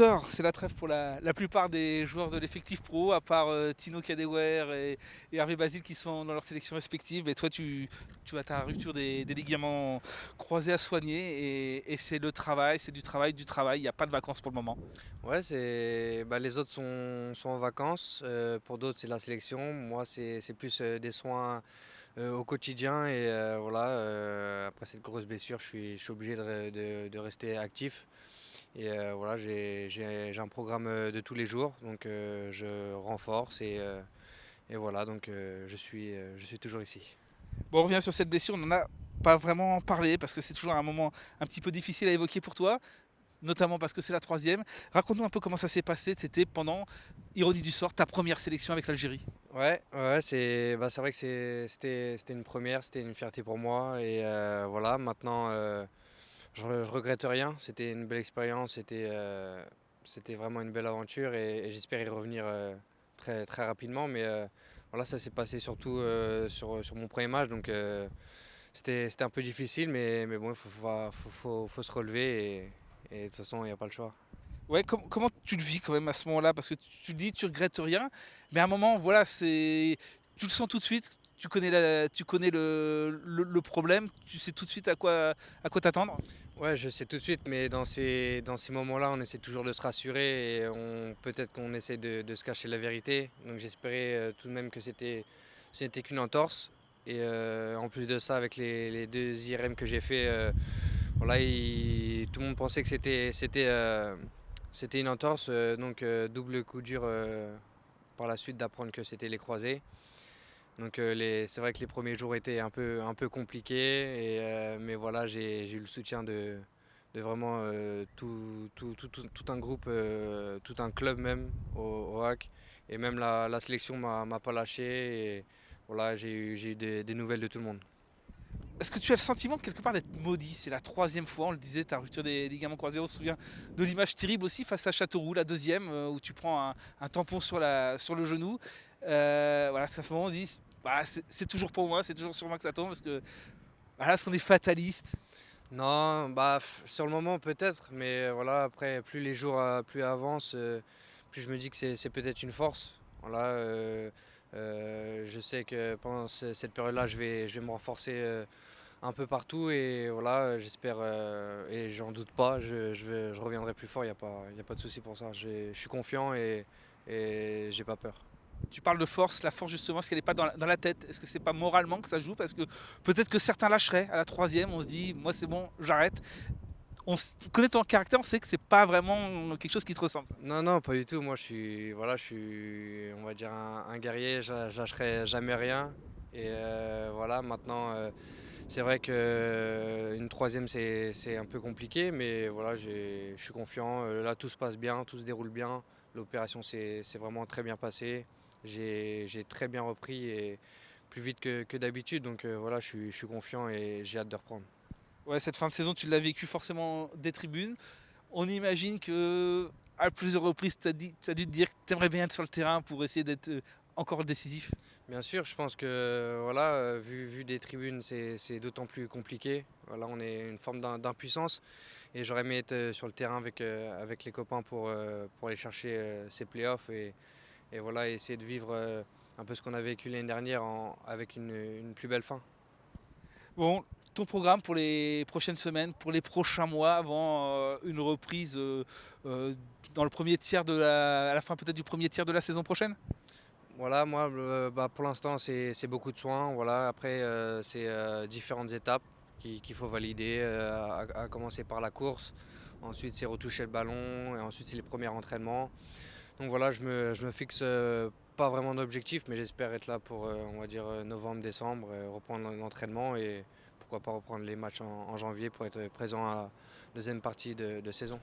Victor, c'est la trêve pour la plupart des joueurs de l'effectif pro, à part Tino Kadewere et Hervé Basile qui sont dans leur sélection respective. Et toi, tu as ta rupture des ligaments croisés à soigner. Et c'est le travail, c'est du travail, du travail. Il n'y a pas de vacances pour le moment. Ouais, les autres sont en vacances. Pour d'autres, c'est la sélection. Moi, c'est plus des soins au quotidien. Et voilà, après cette grosse blessure, je suis obligé de rester actif. Et voilà, j'ai un programme de tous les jours. Donc je renforce et voilà, donc je suis toujours ici. Bon, on revient sur cette blessure. On n'en a pas vraiment parlé parce que c'est toujours un moment un petit peu difficile à évoquer pour toi, notamment parce que c'est la troisième. Raconte-nous un peu comment ça s'est passé. C'était pendant, ironie du sort, ta première sélection avec l'Algérie. Ouais, c'est vrai que c'était une première, c'était une fierté pour moi. Et voilà, maintenant, je regrette rien. C'était une belle expérience, c'était vraiment une belle aventure et j'espère y revenir très, très rapidement. Mais voilà, ça s'est passé surtout sur mon premier match. Donc c'était un peu difficile, mais bon, faut se relever et de toute façon, il n'y a pas le choix. Ouais, comment tu le vis quand même à ce moment-là? Parce que tu le dis, tu regrettes rien, mais à un moment, voilà, tu le sens tout de suite, tu connais le problème, tu sais tout de suite à quoi t'attendre. Ouais, je sais tout de suite, mais dans ces moments-là, on essaie toujours de se rassurer et peut-être qu'on essaie de se cacher la vérité. Donc j'espérais tout de même que ce n'était qu'une entorse. Et en plus de ça, avec les deux IRM que j'ai fait, voilà, tout le monde pensait que c'était une entorse. Donc double coup dur par la suite d'apprendre que c'était les croisés. Donc c'est vrai que les premiers jours étaient un peu compliqués, mais voilà, j'ai eu le soutien de vraiment tout un groupe, tout un club même au HAC. Et même la sélection m'a pas lâché. Et voilà, j'ai eu des nouvelles de tout le monde. Est-ce que tu as le sentiment quelque part d'être maudit? C'est la troisième fois, on le disait, ta rupture des ligaments croisés. On se souvient de l'image terrible aussi face à Châteauroux, la deuxième, où tu prends un tampon sur le genou. Voilà, c'est à ce moment on se dit, voilà, c'est toujours pour moi, c'est toujours sur moi que ça tombe, parce que voilà, parce qu'on est fataliste. Non, sur le moment peut-être, mais voilà, après, plus les jours plus avancent, plus je me dis que c'est peut-être une force. Voilà, je sais que pendant cette période-là, je vais me renforcer un peu partout et voilà, j'espère et j'en doute pas, je reviendrai plus fort, il y a pas de souci pour ça. Je suis confiant et j'ai pas peur. Tu parles de force, la force justement, est-ce qu'elle n'est pas dans la tête? Est-ce que c'est pas moralement que ça joue? Parce que peut-être que certains lâcheraient à la troisième, on se dit, moi c'est bon, j'arrête. Connaît ton caractère, on sait que c'est pas vraiment quelque chose qui te ressemble. Non, non, pas du tout. Moi, je suis, on va dire, un guerrier, je lâcherai jamais rien. Et voilà, maintenant, c'est vrai que une troisième, c'est un peu compliqué, mais voilà, je suis confiant. Là, tout se passe bien, tout se déroule bien. L'opération c'est vraiment très bien passé. J'ai très bien repris et plus vite que d'habitude. Donc voilà, je suis confiant et j'ai hâte de reprendre. Ouais, cette fin de saison, tu l'as vécu forcément des tribunes. On imagine que à plusieurs reprises, t'as dû te dire que t'aimerais bien être sur le terrain pour essayer d'être encore décisif. Bien sûr, je pense que voilà, vu des tribunes, c'est d'autant plus compliqué. Voilà, on est une forme d'impuissance et j'aurais aimé être sur le terrain avec les copains pour aller chercher ces playoffs et voilà, essayer de vivre un peu ce qu'on a vécu l'année dernière avec une plus belle fin. Bon, ton programme pour les prochaines semaines, pour les prochains mois, avant une reprise euh, dans le premier tiers à la fin peut-être du premier tiers de la saison prochaine? Voilà, moi, pour l'instant, c'est beaucoup de soins. Voilà, après, c'est différentes étapes qu'il faut valider, à commencer par la course. Ensuite, c'est retoucher le ballon. Et ensuite, c'est les premiers entraînements. Donc voilà, je me fixe pas vraiment d'objectif, mais j'espère être là pour, on va dire, novembre, décembre, reprendre l'entraînement et pourquoi pas reprendre les matchs en janvier pour être présent à la deuxième partie de saison.